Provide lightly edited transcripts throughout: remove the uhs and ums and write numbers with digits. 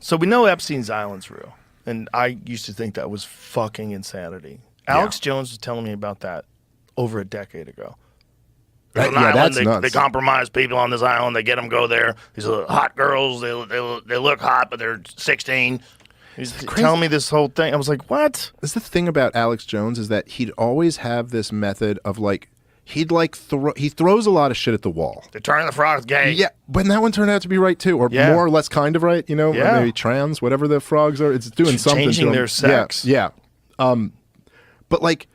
So we know Epstein's Island's real. And I used to think that was fucking insanity. Alex Jones was telling me about that over a decade ago. There's an island, that's nuts. They compromise people on this island. They get them go there. These are hot girls. They look hot, but they're 16. He's telling me this whole thing. I was like, what? That's the thing about Alex Jones is that he'd always have this method of like, he throws a lot of shit at the wall. They're turning the frogs gay. Yeah, but that one turned out to be right too, or more or less kind of right. You know, or maybe trans, whatever the frogs are. It's doing something. Changing their sex. Yeah. But like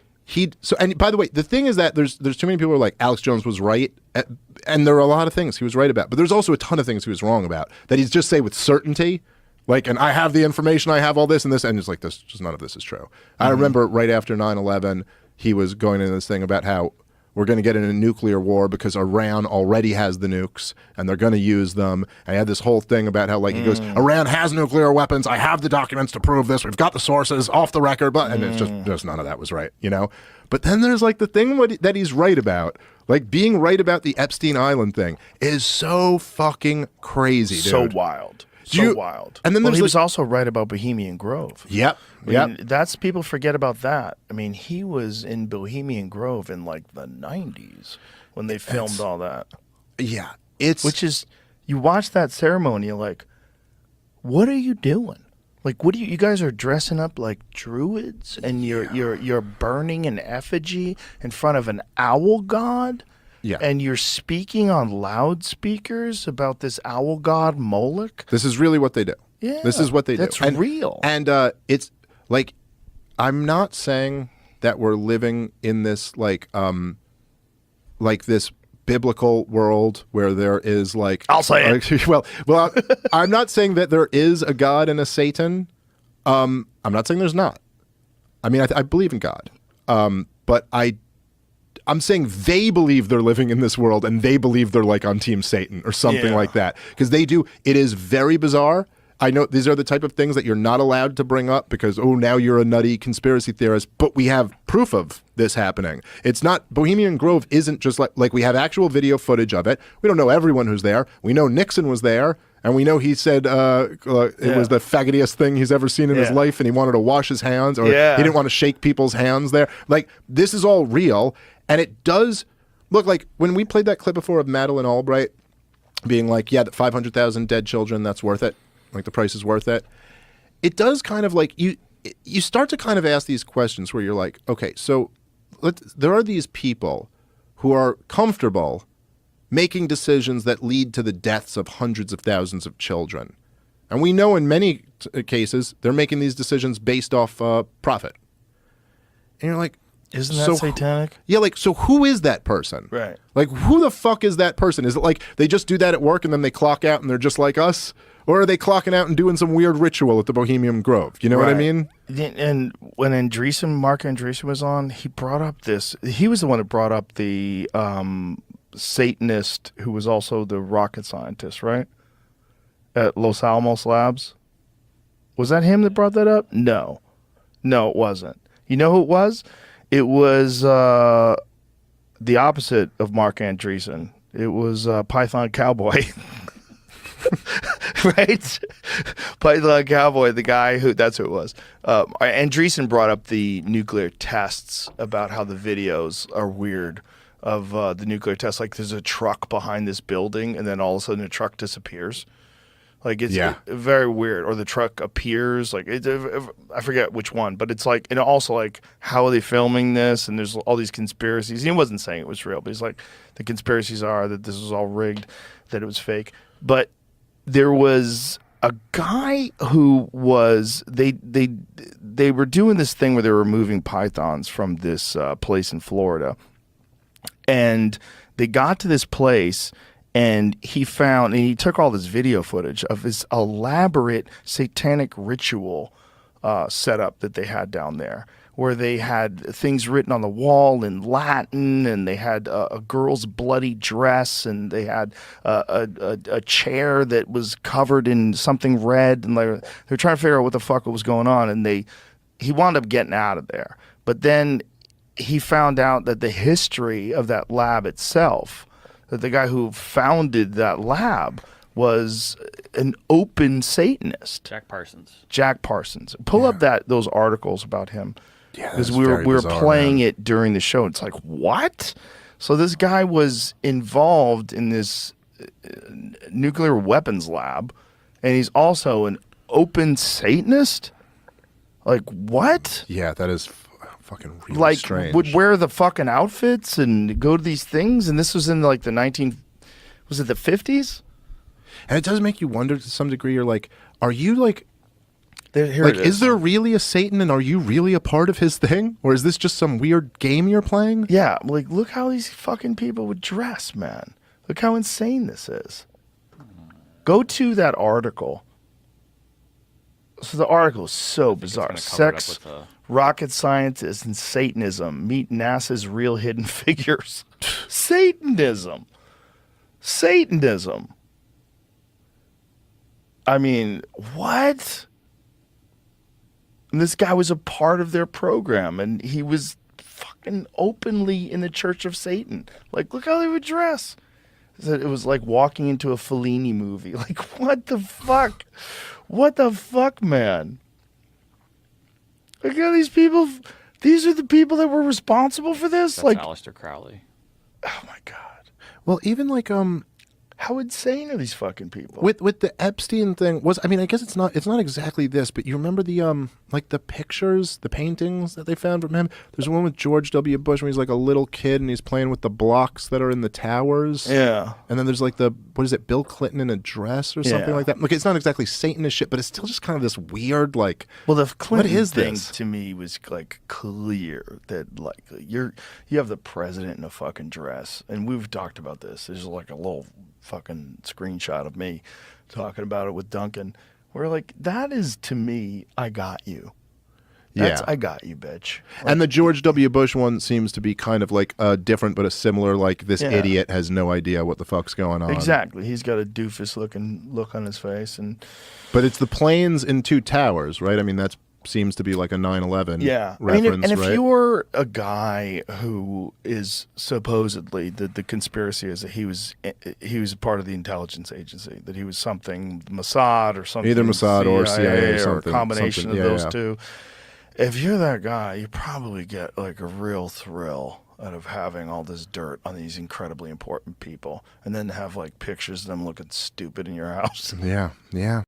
and by the way, the thing is that there's too many people who are like Alex Jones was right, and there are a lot of things he was right about, but there's also a ton of things he was wrong about that he's just say with certainty. Like, and I have the information, I have all this and this, and it's like this. Just none of this is true. I remember right after 9/11, he was going into this thing about how we're going to get in a nuclear war because Iran already has the nukes and they're going to use them. And he had this whole thing about how, like, he goes, Iran has nuclear weapons. I have the documents to prove this. We've got the sources off the record. But and it's just none of that was right, you know? But then there's like the thing that he's right about. Like being right about the Epstein Island thing is so fucking crazy, dude. So wild. So wild. And then he was also right about Bohemian Grove. Yep. I mean, people forget about that. I mean, he was in Bohemian Grove in like the 90s when they filmed all that. Yeah. Which is, you watch that ceremony, you're like, what are you doing? Like, what do you guys are dressing up like druids and you're burning an effigy in front of an owl god? Yeah. And you're speaking on loudspeakers about this owl god Moloch? This is really what they do. Yeah. This is what they do. That's real. And it's like, I'm not saying that we're living in this like this biblical world where there is like, I'll say it. Well, I'm not saying that there is a God and a Satan. I'm not saying there's not. I mean, I believe in God. But I'm saying they believe they're living in this world and they believe they're like on Team Satan or something like that. Because they do. It is very bizarre. I know these are the type of things that you're not allowed to bring up because, oh, now you're a nutty conspiracy theorist, but we have proof of this happening. It's not, Bohemian Grove isn't just like we have actual video footage of it. We don't know everyone who's there. We know Nixon was there, and we know he said it was the faggotiest thing he's ever seen in his life, and he wanted to wash his hands, or he didn't want to shake people's hands there. Like, this is all real, and it does look like, when we played that clip before of Madeleine Albright being like, yeah, that 500,000 dead children, that's worth it. Like, the price is worth it. It does kind of like, you start to kind of ask these questions where you're like, okay, so there are these people who are comfortable making decisions that lead to the deaths of hundreds of thousands of children. And we know in many cases they're making these decisions based off profit. And you're like, isn't that satanic? Yeah, like, so who is that person? Right. Like, who the fuck is that person? Is it like they just do that at work and then they clock out and they're just like us? Or are they clocking out and doing some weird ritual at the Bohemian Grove? You know what I mean? And when Mark Andreessen was on, he brought up this. He was the one that brought up the Satanist who was also the rocket scientist, right? At Los Alamos Labs. Was that him that brought that up? No, it wasn't. You know who it was? It was the opposite of Mark Andreessen. It was Python Cowboy. Right? Python Cowboy, the guy that's who it was. Andreessen brought up the nuclear tests, about how the videos are weird of the nuclear tests. Like, there's a truck behind this building, and then all of a sudden the truck disappears. Like, it's very weird. Or the truck appears. Like, I forget which one, but it's like, and also like, how are they filming this? And there's all these conspiracies. He wasn't saying it was real, but he's like, the conspiracies are that this was all rigged, that it was fake. But there was a guy who was, they were doing this thing where they were removing pythons from this place in Florida. And they got to this place, and he took all this video footage of this elaborate satanic ritual setup that they had down there, where they had things written on the wall in Latin, and they had a girl's bloody dress, and they had a chair that was covered in something red, and they were trying to figure out what the fuck was going on, and he wound up getting out of there. But then he found out that the history of that lab itself, that the guy who founded that lab was an open Satanist. Jack Parsons. Pull up those articles about him. Yeah, because we were bizarre, playing man. it during the show. It's like, what? So this guy was involved in this nuclear weapons lab, and he's also an open Satanist? Like, what? Yeah, that is fucking really Like, strange. would wear the fucking outfits and go to these things, and this was in like the 50s? And it does make you wonder to some degree. You're like, are you like, Here like, it is there really a Satan, and are you really a part of his thing, or is this just some weird game you're playing? Yeah, like, look how these fucking people would dress, man. Look how insane this is. Go to that article. So the article is so bizarre. Sex, rocket scientists, and Satanism meet NASA's real hidden figures. Satanism. I mean, what? And this guy was a part of their program, and he was fucking openly in the Church of Satan. Like, look how they would dress. It was like walking into a Fellini movie. Like, what the fuck? What the fuck, man? Look at these people. These are the people that were responsible for this? That's like, Aleister Crowley. oh my God. Well, even like How insane are these fucking people? with the Epstein thing was, I mean, I guess it's not exactly this, but you remember the like the pictures, the paintings that they found from him? There's one with George W. Bush when he's like a little kid and he's playing with the blocks that are in the towers. Yeah. And then there's like what is it, Bill Clinton in a dress or something Yeah. like that? Look, it's not exactly Satanist shit, but it's still just kind of this weird, like, Well, the Clinton is thing this? to me was like clear that like you have the president in a fucking dress, and we've talked about this. There's like a little fucking screenshot of me talking about it with Duncan. Where like that is to me, I got you. That's, Yeah. I got you, bitch. and the George W. Bush one seems to be kind of like different, but a similar, like, this Yeah. idiot has no idea what the fuck's going on. Exactly. He's got a doofus looking look on his face, and But it's the planes in two towers, right? I mean, that seems to be like a 9/11 yeah. reference, and if right? you're a guy who is supposedly the conspiracy is that he was part of the intelligence agency, that he was something Mossad or something, Either Mossad or CIA or or a something, combination something. of Yeah, those yeah. two. If you're that guy, you probably get like a real thrill out of having all this dirt on these incredibly important people, and then have like pictures of them looking stupid in your house. Yeah, yeah.